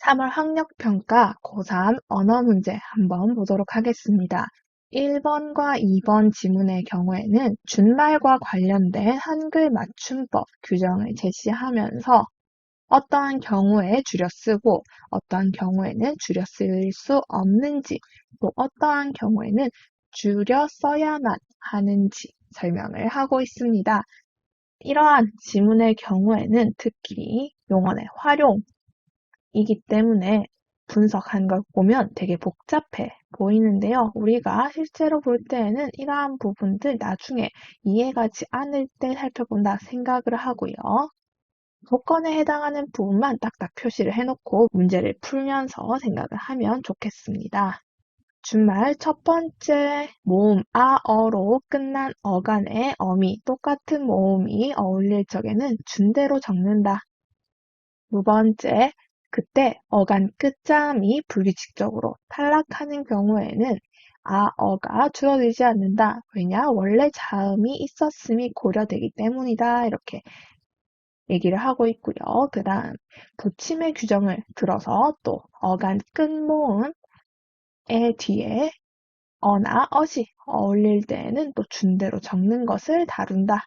3월 학력평가 고3 언어 문제 한번 보도록 하겠습니다. 1번과 2번 지문의 경우에는 준말과 관련된 한글 맞춤법 규정을 제시하면서 어떠한 경우에 줄여 쓰고 어떠한 경우에는 줄여 쓸 수 없는지 또 어떠한 경우에는 줄여 써야만 하는지 설명을 하고 있습니다. 이러한 지문의 경우에는 특히 용언의 활용 이기 때문에 분석한 걸 보면 되게 복잡해 보이는데요. 우리가 실제로 볼 때에는 이러한 부분들 나중에 이해가지 않을 때 살펴본다 생각을 하고요. 조건에 해당하는 부분만 딱딱 표시를 해놓고 문제를 풀면서 생각을 하면 좋겠습니다. 준말 첫 번째 모음 어로 끝난 어간의 어미 똑같은 모음이 어울릴 적에는 준대로 적는다. 두 번째, 그때 어간 끝자음이 불규칙적으로 탈락하는 경우에는 어가 줄어들지 않는다. 왜냐? 원래 자음이 있었음이 고려되기 때문이다. 이렇게 얘기를 하고 있고요. 그 다음, 붙임의 규정을 들어서 또 어간 끝모음의 뒤에 어나 어시 어울릴 때에는 또 준대로 적는 것을 다룬다.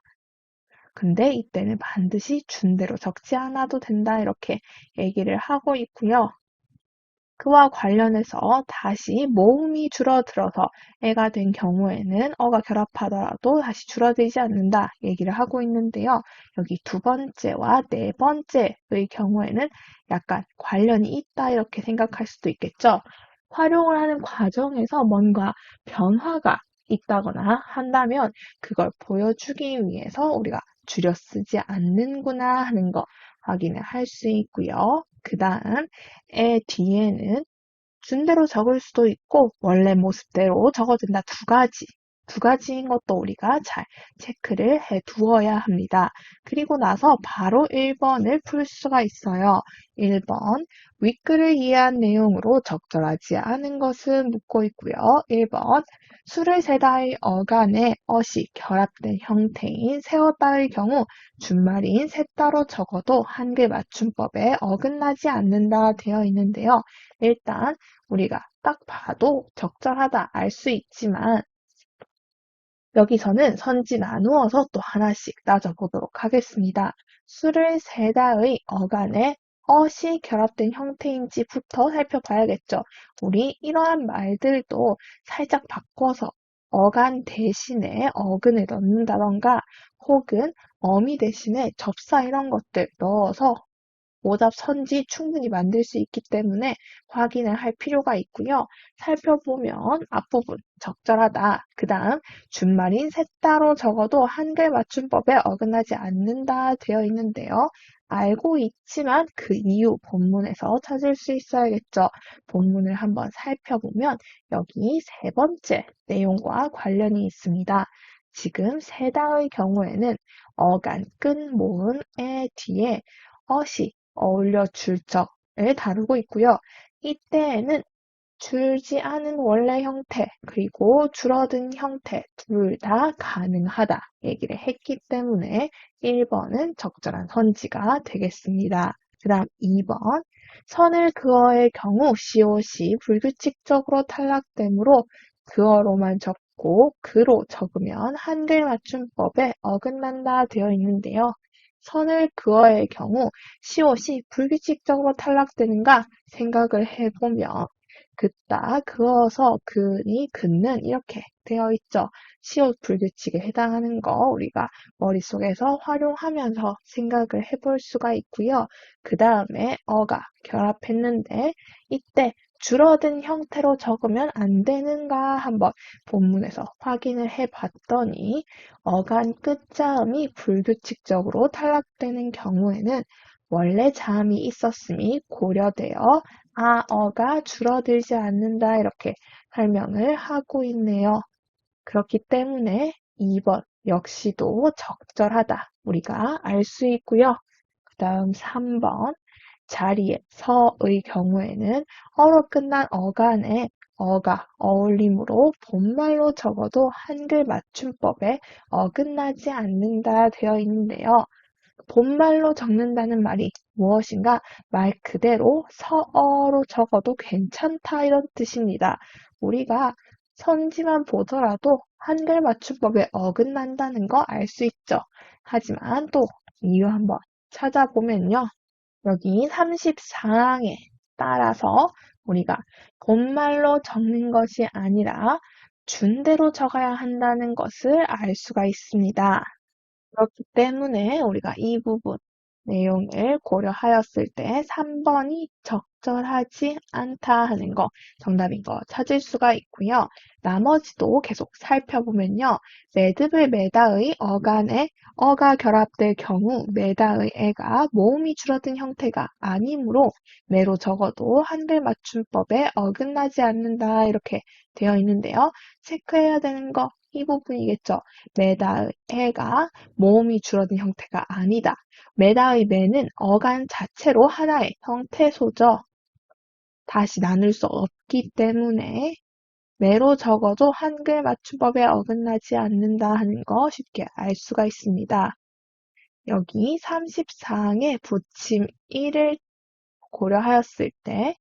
근데 이때는 반드시 준대로 적지 않아도 된다. 이렇게 얘기를 하고 있고요. 그와 관련해서 다시 모음이 줄어들어서 애가 된 경우에는 어가 결합하더라도 다시 줄어들지 않는다 얘기를 하고 있는데요. 여기 두 번째와 네 번째의 경우에는 약간 관련이 있다 이렇게 생각할 수도 있겠죠. 활용을 하는 과정에서 뭔가 변화가 있다거나 한다면 그걸 보여주기 위해서 우리가 줄여 쓰지 않는구나 하는 거 확인을 할 수 있고요. 그 다음 애 뒤에는 준대로 적을 수도 있고 원래 모습대로 적어진다 두 가지인 것도 우리가 잘 체크를 해 두어야 합니다. 그리고 나서 바로 1번을 풀 수가 있어요. 1번 윗글을 이해한 내용으로 적절하지 않은 것은 묻고 있고요. 1번 수를 세다의 어간에 어시 결합된 형태인 세웠다의 경우 준말인 셋따로 적어도 한글 맞춤법에 어긋나지 않는다 되어 있는데요. 일단 우리가 딱 봐도 적절하다 알 수 있지만 여기서는 선지 나누어서 또 하나씩 따져보도록 하겠습니다. 수를 세다의 어간에 어시 결합된 형태인지부터 살펴봐야겠죠. 우리 이러한 말들도 살짝 바꿔서 어간 대신에 어근을 넣는다던가 혹은 어미 대신에 접사 이런 것들 넣어서 오답 선지 충분히 만들 수 있기 때문에 확인을 할 필요가 있고요. 살펴보면 앞부분 적절하다. 그 다음 준말인 셋따로 적어도 한글 맞춤법에 어긋나지 않는다 되어 있는데요. 알고 있지만 그 이유 본문에서 찾을 수 있어야겠죠. 본문을 한번 살펴보면 여기 세 번째 내용과 관련이 있습니다. 지금 세다의 경우에는 어간 끝모음의 뒤에 어시 어울려 줄 적을 다루고 있고요. 이때에는 줄지 않은 원래 형태 그리고 줄어든 형태 둘 다 가능하다 얘기를 했기 때문에 1번은 적절한 선지가 되겠습니다. 그 다음 2번 선을 그어의 경우 COC 불규칙적으로 탈락되므로 그어로만 적고 그로 적으면 한글 맞춤법에 어긋난다 되어 있는데요. 선을 그어의 경우 시옷이 불규칙적으로 탈락되는가 생각을 해보면 긋다, 그어서, 그니, 긋는 이렇게 되어 있죠. 시옷 불규칙에 해당하는 거 우리가 머릿속에서 활용하면서 생각을 해볼 수가 있고요. 그 다음에 어가 결합했는데 이때 줄어든 형태로 적으면 안 되는가 한번 본문에서 확인을 해봤더니 어간 끝자음이 불규칙적으로 탈락되는 경우에는 원래 자음이 있었음이 고려되어 어가 줄어들지 않는다 이렇게 설명을 하고 있네요. 그렇기 때문에 2번 역시도 적절하다 우리가 알 수 있고요. 그 다음 3번 자리에 서의 경우에는 어로 끝난 어간에 어가 어울림으로 본말로 적어도 한글 맞춤법에 어긋나지 않는다 되어 있는데요. 본말로 적는다는 말이 무엇인가 말 그대로 서어로 적어도 괜찮다 이런 뜻입니다. 우리가 선지만 보더라도 한글 맞춤법에 어긋난다는 거 알 수 있죠. 하지만 또 이유 한번 찾아보면요. 여기 34항에 따라서 우리가 본말로 적는 것이 아니라 준대로 적어야 한다는 것을 알 수가 있습니다. 그렇기 때문에 우리가 이 부분 내용을 고려하였을 때 3번이 적절하지 않다 하는 거 정답인 거 찾을 수가 있고요. 나머지도 계속 살펴보면요. 매듭을 매다의 어간에 어가 결합될 경우 매다의 애가 모음이 줄어든 형태가 아니므로 매로 적어도 한글 맞춤법에 어긋나지 않는다 이렇게 되어 있는데요. 체크해야 되는 거 이 부분이겠죠. 매다의 애가 모음이 줄어든 형태가 아니다. 매다의 매는 어간 자체로 하나의 형태소죠. 다시 나눌 수 없기 때문에 매로 적어도 한글 맞춤법에 어긋나지 않는다 하는 거 쉽게 알 수가 있습니다. 여기 34항의 부침 1을 고려하였을 때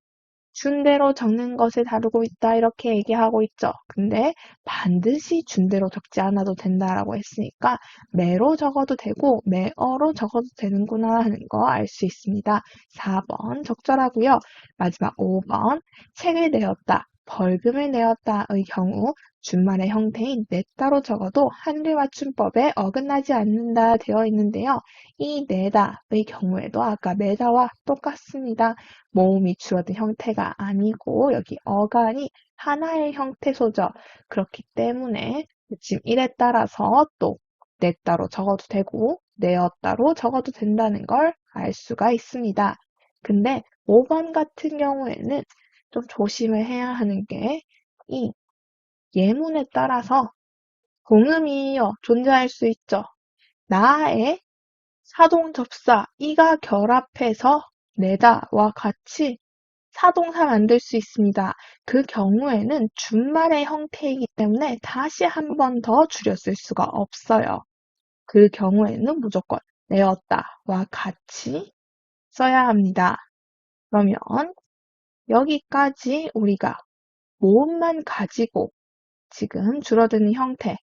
준대로 적는 것을 다루고 있다 이렇게 얘기하고 있죠. 근데 반드시 준대로 적지 않아도 된다라고 했으니까 매로 적어도 되고 매어로 적어도 되는구나 하는 거 알 수 있습니다. 4번 적절하고요. 마지막 5번 책을 내었다, 벌금을 내었다의 경우 준말의 형태인 냈다로 적어도 한글 맞춤법에 어긋나지 않는다 되어 있는데요. 이 내다의 경우에도 아까 매다와 똑같습니다. 모음이 줄어든 형태가 아니고 여기 어간이 하나의 형태소죠. 그렇기 때문에 지금 1에 따라서 또 냈다로 적어도 되고 내었다로 적어도 된다는 걸 알 수가 있습니다. 근데 5번 같은 경우에는 좀 조심을 해야 하는 게 이 예문에 따라서 동음이요 존재할 수 있죠. 나의 사동접사 이가 결합해서 내다와 같이 사동사 만들 수 있습니다. 그 경우에는 준말의 형태이기 때문에 다시 한 번 더 줄여 쓸 수가 없어요. 그 경우에는 무조건 내었다와 같이 써야 합니다. 그러면 여기까지 우리가 모음만 가지고 지금 줄어드는 형태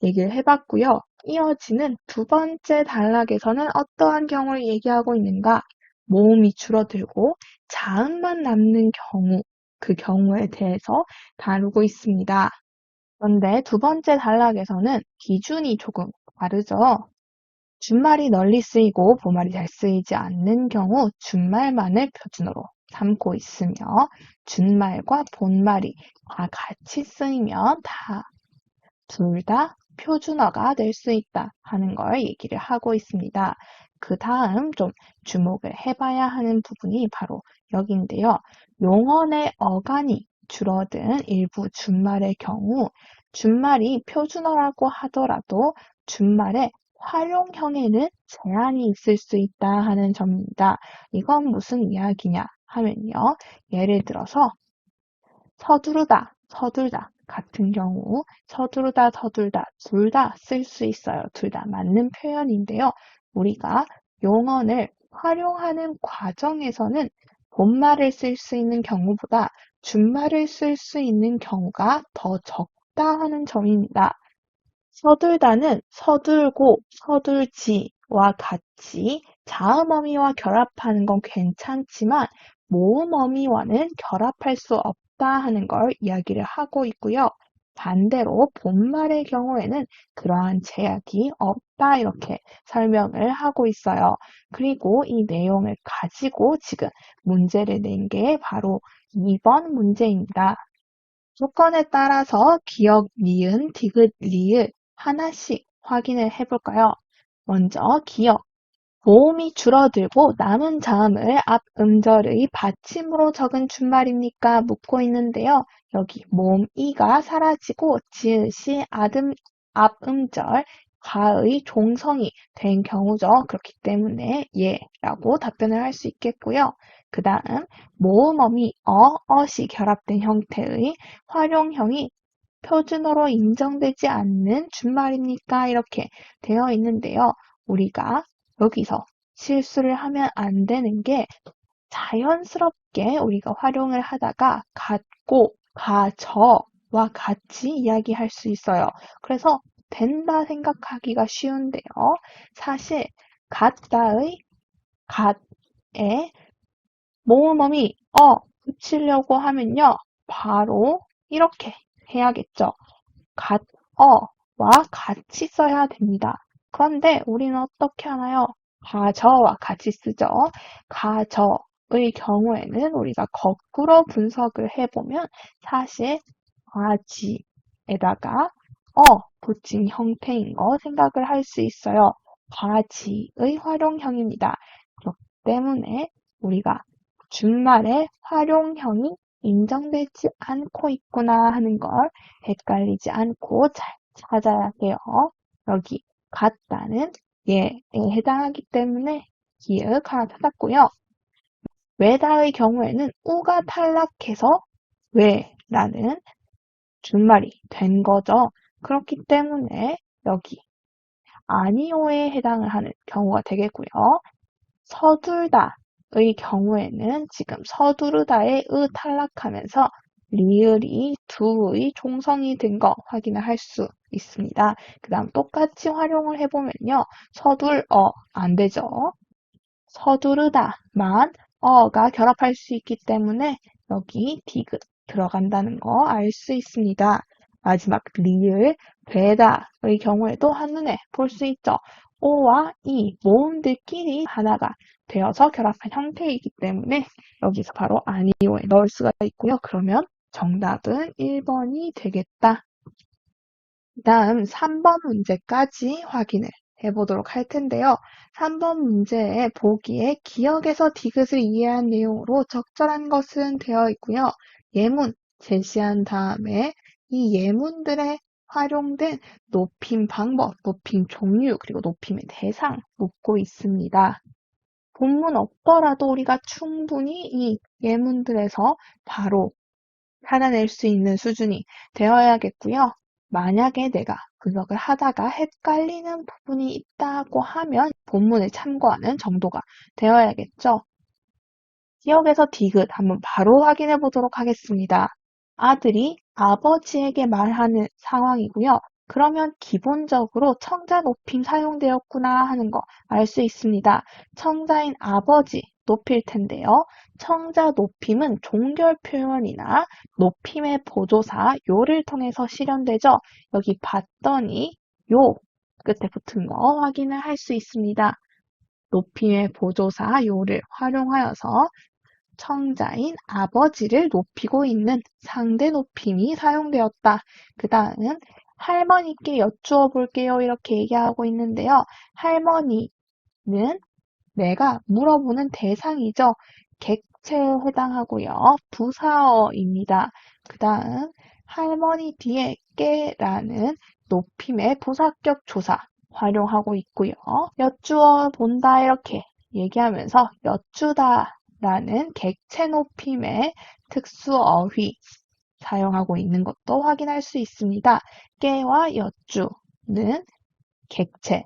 얘기를 해봤고요. 이어지는 두 번째 단락에서는 어떠한 경우를 얘기하고 있는가? 모음이 줄어들고 자음만 남는 경우, 그 경우에 대해서 다루고 있습니다. 그런데 두 번째 단락에서는 기준이 조금 다르죠. 준말이 널리 쓰이고 본말이 잘 쓰이지 않는 경우 준말만을 표준어로 삼고 있으며 준말과 본말이 다 같이 쓰이면 둘 다 표준어가 될 수 있다 하는 걸 얘기를 하고 있습니다. 그 다음 좀 주목을 해봐야 하는 부분이 바로 여기인데요. 용언의 어간이 줄어든 일부 준말의 경우 준말이 표준어라고 하더라도 준말의 활용형에는 제한이 있을 수 있다 하는 점입니다. 이건 무슨 이야기냐 하면요. 예를 들어서 서두르다, 서둘다 같은 경우 서두르다, 서둘다 둘 다 쓸 수 있어요. 둘 다 맞는 표현인데요. 우리가 용언을 활용하는 과정에서는 본말을 쓸 수 있는 경우보다 준말을 쓸 수 있는 경우가 더 적다 하는 점입니다. 서둘다는 서둘고, 서둘지와 같이 자음어미와 결합하는 건 괜찮지만 모음어미와는 결합할 수 없다 하는 걸 이야기를 하고 있고요. 반대로 본말의 경우에는 그러한 제약이 없다 이렇게 설명을 하고 있어요. 그리고 이 내용을 가지고 지금 문제를 낸 게 바로 2번 문제입니다. 조건에 따라서 기역, 니은, 디귿, 리을 하나씩 확인을 해볼까요? 먼저 기역. 모음이 줄어들고 남은 자음을 앞 음절의 받침으로 적은 준말입니까? 묻고 있는데요. 여기 모음 이가 사라지고 지읒이 앞 음절 가의 종성이 된 경우죠. 그렇기 때문에 예라고 답변을 할 수 있겠고요. 그 다음 모음어미 어시 결합된 형태의 활용형이 표준어로 인정되지 않는 준말입니까? 이렇게 되어 있는데요. 우리가 여기서 실수를 하면 안 되는 게 자연스럽게 우리가 활용을 하다가 같고, 가저와 같이 이야기할 수 있어요. 그래서 된다 생각하기가 쉬운데요. 사실 같다의 갓에 모음어미 붙이려고 하면요. 바로 이렇게 해야겠죠. 갓어와 같이 써야 됩니다. 그런데 우리는 어떻게 하나요? 가저와 같이 쓰죠. 가저의 경우에는 우리가 거꾸로 분석을 해보면 사실 가지에다가 붙인 형태인 거 생각을 할 수 있어요. 가지의 활용형입니다. 그렇기 때문에 우리가 준말에 활용형이 인정되지 않고 있구나 하는 걸 헷갈리지 않고 잘 찾아야 돼요. 여기 같다는 예에 해당하기 때문에 기억 하나 찾았고요. 외다의 경우에는 우가 탈락해서 외라는 준말이 된 거죠. 그렇기 때문에 여기 아니오에 해당을 하는 경우가 되겠고요. 서둘다의 경우에는 지금 서두르다의 으 탈락하면서 리을이 두의 종성이 된 거 확인을 할 수 있습니다. 그 다음 똑같이 활용을 해보면요. 서둘어 안 되죠. 서두르다만 어가 결합할 수 있기 때문에 여기 디귿 들어간다는 거 알 수 있습니다. 마지막 리을 되다의 경우에도 한눈에 볼 수 있죠. 오와 이 모음들끼리 하나가 되어서 결합한 형태이기 때문에 여기서 바로 아니오에 넣을 수가 있고요. 그러면 정답은 1번이 되겠다. 다음 3번 문제까지 확인을 해보도록 할 텐데요. 3번 문제에 보기에 기억에서 디귿을 이해한 내용으로 적절한 것은 되어 있고요. 예문 제시한 다음에 이 예문들에 활용된 높임 방법, 높임 종류, 그리고 높임의 대상 묻고 있습니다. 본문 없더라도 우리가 충분히 이 예문들에서 바로 찾아낼 수 있는 수준이 되어야겠고요. 만약에 내가 분석을 하다가 헷갈리는 부분이 있다고 하면 본문을 참고하는 정도가 되어야겠죠. 기억에서 디귿 한번 바로 확인해 보도록 하겠습니다. 아들이 아버지에게 말하는 상황이고요. 그러면 기본적으로 청자 높임 사용되었구나 하는 거 알 수 있습니다. 청자인 아버지 높일 텐데요. 청자 높임은 종결 표현이나 높임의 보조사 요를 통해서 실현되죠. 여기 봤더니 요 끝에 붙은 거 확인을 할 수 있습니다. 높임의 보조사 요를 활용하여서 청자인 아버지를 높이고 있는 상대 높임이 사용되었다. 그 다음 할머니께 여쭈어 볼게요. 이렇게 얘기하고 있는데요. 할머니는 내가 물어보는 대상이죠. 객체에 해당하고요. 부사어입니다. 그 다음 할머니 뒤에 깨라는 높임의 부사격 조사 활용하고 있고요. 여쭈어 본다 이렇게 얘기하면서 여쭈다 라는 객체 높임의 특수 어휘 사용하고 있는 것도 확인할 수 있습니다. 깨와 여쭈는 객체,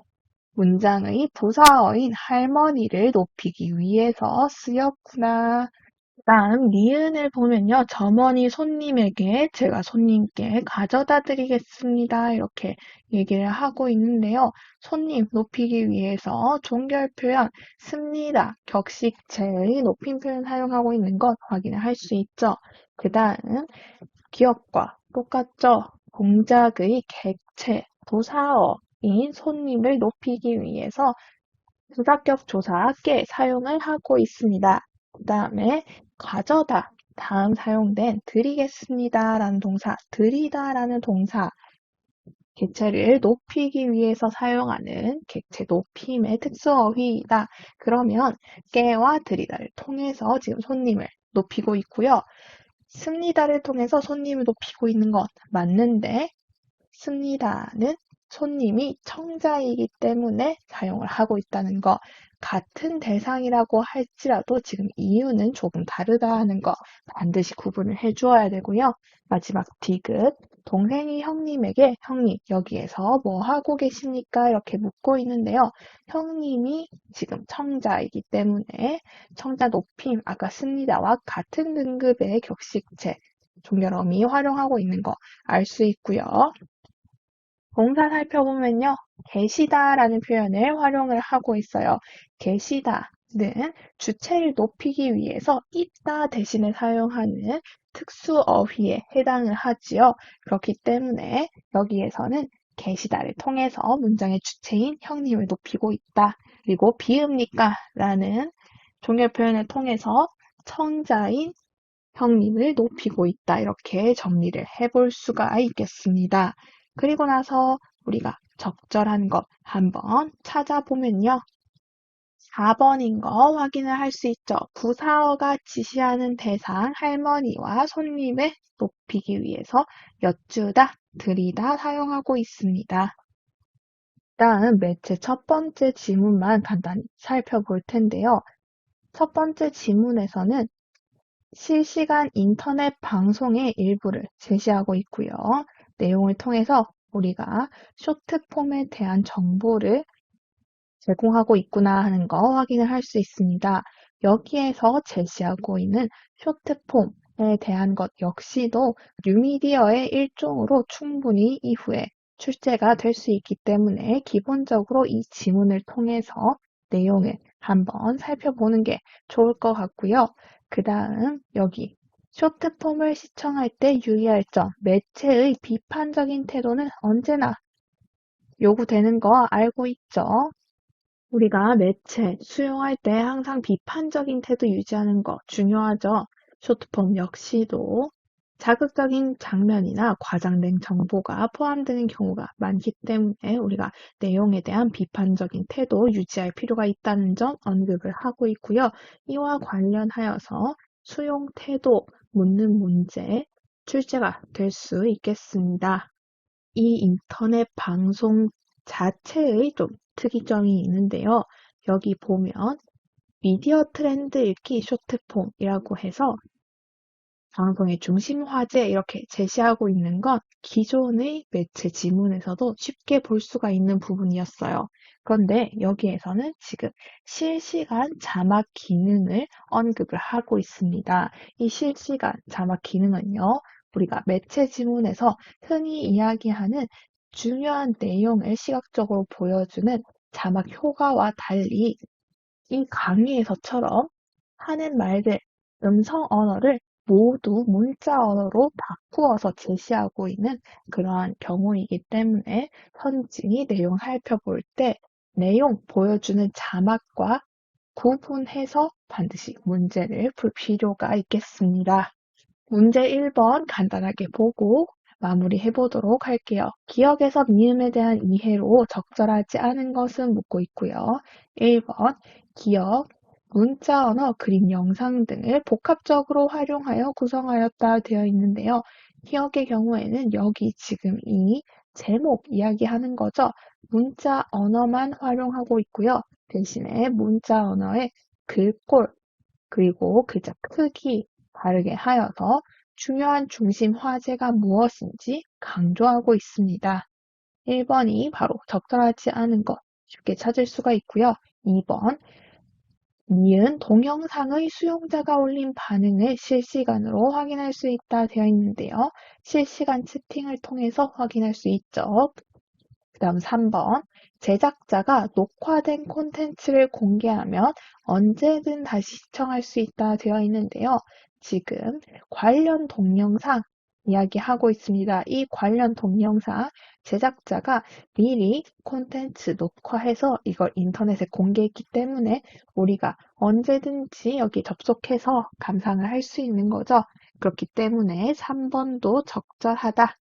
문장의 부사어인 할머니를 높이기 위해서 쓰였구나. 다음 니은을 보면요. 점원이 손님에게 제가 손님께 가져다 드리겠습니다. 이렇게 얘기를 하고 있는데요. 손님 높이기 위해서 종결 표현 습니다. 격식체의 높임 표현 사용하고 있는 것 확인을 할 수 있죠. 그 다음 기억과 똑같죠. 동작의 객체, 도사어인 손님을 높이기 위해서 부사격 조사 께 사용을 하고 있습니다. 그 다음에 가져다 다음 사용된 드리겠습니다 라는 동사, 드리다 라는 동사 객체를 높이기 위해서 사용하는 객체 높임의 특수어휘이다. 그러면 깨와 드리다를 통해서 지금 손님을 높이고 있고요. 습니다를 통해서 손님을 높이고 있는 것 맞는데 습니다는 손님이 청자이기 때문에 사용을 하고 있다는 거 같은 대상이라고 할지라도 지금 이유는 조금 다르다 하는 거 반드시 구분을 해주어야 되고요. 마지막 디귿 동생이 형님에게 형님, 여기에서 뭐 하고 계십니까? 이렇게 묻고 있는데요. 형님이 지금 청자이기 때문에 청자 높임, 아까 습니다와 같은 등급의 격식체, 종결어미 활용하고 있는 거 알 수 있고요. 동사 살펴보면요. 계시다라는 표현을 활용을 하고 있어요. 계시다는 주체를 높이기 위해서 있다 대신에 사용하는 특수 어휘에 해당을 하지요. 그렇기 때문에 여기에서는 계시다를 통해서 문장의 주체인 형님을 높이고 있다. 그리고 비읍니까? 라는 종결 표현을 통해서 청자인 형님을 높이고 있다. 이렇게 정리를 해볼 수가 있겠습니다. 그리고 나서 우리가 적절한 것 한번 찾아보면요. 4번인 거 확인을 할 수 있죠. 부사어가 지시하는 대상 할머니와 손님을 높이기 위해서 여쭈다, 들이다 사용하고 있습니다. 다음 매체 첫 번째 지문만 간단히 살펴볼 텐데요. 첫 번째 지문에서는 실시간 인터넷 방송의 일부를 제시하고 있고요. 내용을 통해서 우리가 쇼트폼에 대한 정보를 제공하고 있구나 하는 거 확인을 할 수 있습니다. 여기에서 제시하고 있는 쇼트폼에 대한 것 역시도 뉴미디어의 일종으로 충분히 이후에 출제가 될 수 있기 때문에 기본적으로 이 지문을 통해서 내용을 한번 살펴보는 게 좋을 것 같고요. 그 다음 여기 쇼트폼을 시청할 때 유의할 점, 매체의 비판적인 태도는 언제나 요구되는 거 알고 있죠? 우리가 매체 수용할 때 항상 비판적인 태도 유지하는 거 중요하죠. 쇼트폼 역시도 자극적인 장면이나 과장된 정보가 포함되는 경우가 많기 때문에 우리가 내용에 대한 비판적인 태도 유지할 필요가 있다는 점 언급을 하고 있고요. 이와 관련하여서 수용 태도 묻는 문제 출제가 될 수 있겠습니다. 이 인터넷 방송 자체의 좀 특이점이 있는데요. 여기 보면 미디어 트렌드 읽기 쇼트폼이라고 해서 방송의 중심 화제 이렇게 제시하고 있는 건 기존의 매체 지문에서도 쉽게 볼 수가 있는 부분이었어요. 그런데 여기에서는 지금 실시간 자막 기능을 언급을 하고 있습니다. 이 실시간 자막 기능은요, 우리가 매체 지문에서 흔히 이야기하는 중요한 내용을 시각적으로 보여주는 자막 효과와 달리 이 강의에서처럼 하는 말들, 음성 언어를 모두 문자 언어로 바꾸어서 제시하고 있는 그러한 경우이기 때문에 선진이 내용 살펴볼 때 내용 보여주는 자막과 구분해서 반드시 문제를 풀 필요가 있겠습니다. 문제 1번 간단하게 보고 마무리해 보도록 할게요. 기억에서 미음에 대한 이해로 적절하지 않은 것은 묻고 있고요. 1번 기억, 문자 언어, 그림, 영상 등을 복합적으로 활용하여 구성하였다 되어 있는데요. 기억의 경우에는 여기 지금 이 제목 이야기하는 거죠. 문자 언어만 활용하고 있고요. 대신에 문자 언어의 글꼴, 그리고 글자 크기 다르게 하여서 중요한 중심 화제가 무엇인지 강조하고 있습니다. 1번이 바로 적절하지 않은 것 쉽게 찾을 수가 있고요. 2번 니은 동영상의 수용자가 올린 반응을 실시간으로 확인할 수 있다 되어 있는데요. 실시간 채팅을 통해서 확인할 수 있죠. 그 다음 3번 제작자가 녹화된 콘텐츠를 공개하면 언제든 다시 시청할 수 있다 되어 있는데요. 지금 관련 동영상 이야기하고 있습니다. 이 관련 동영상 제작자가 미리 콘텐츠 녹화해서 이걸 인터넷에 공개했기 때문에 우리가 언제든지 여기 접속해서 감상을 할 수 있는 거죠. 그렇기 때문에 3번도 적절하다.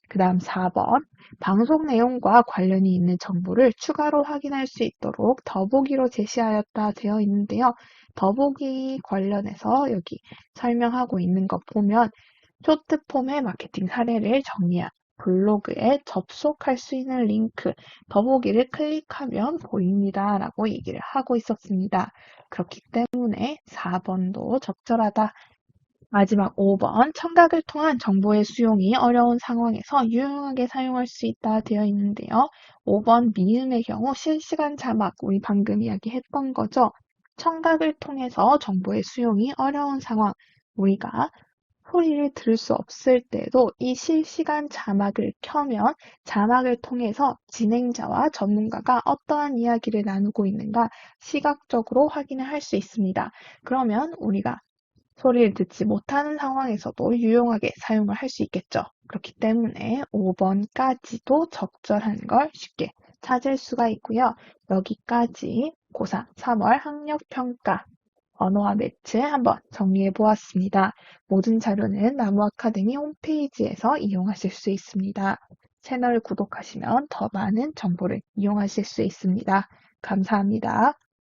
그 다음 4번 방송 내용과 관련이 있는 정보를 추가로 확인할 수 있도록 더보기로 제시하였다 되어 있는데요. 더보기 관련해서 여기 설명하고 있는 거 보면 쇼트폼의 마케팅 사례를 정리한 블로그에 접속할 수 있는 링크 더보기를 클릭하면 보입니다 라고 얘기를 하고 있었습니다. 그렇기 때문에 4번도 적절하다. 마지막 5번, 청각을 통한 정보의 수용이 어려운 상황에서 유용하게 사용할 수 있다 되어 있는데요. 5번 미음의 경우 실시간 자막, 우리 방금 이야기했던 거죠. 청각을 통해서 정보의 수용이 어려운 상황, 우리가 소리를 들을 수 없을 때도 이 실시간 자막을 켜면 자막을 통해서 진행자와 전문가가 어떠한 이야기를 나누고 있는가 시각적으로 확인을 할 수 있습니다. 그러면 우리가 소리를 듣지 못하는 상황에서도 유용하게 사용을 할 수 있겠죠. 그렇기 때문에 5번까지도 적절한 걸 쉽게 찾을 수가 있고요. 여기까지 고3 3월 학력평가 언어와 매체 한번 정리해 보았습니다. 모든 자료는 나무 아카데미 홈페이지에서 이용하실 수 있습니다. 채널 구독하시면 더 많은 정보를 이용하실 수 있습니다. 감사합니다.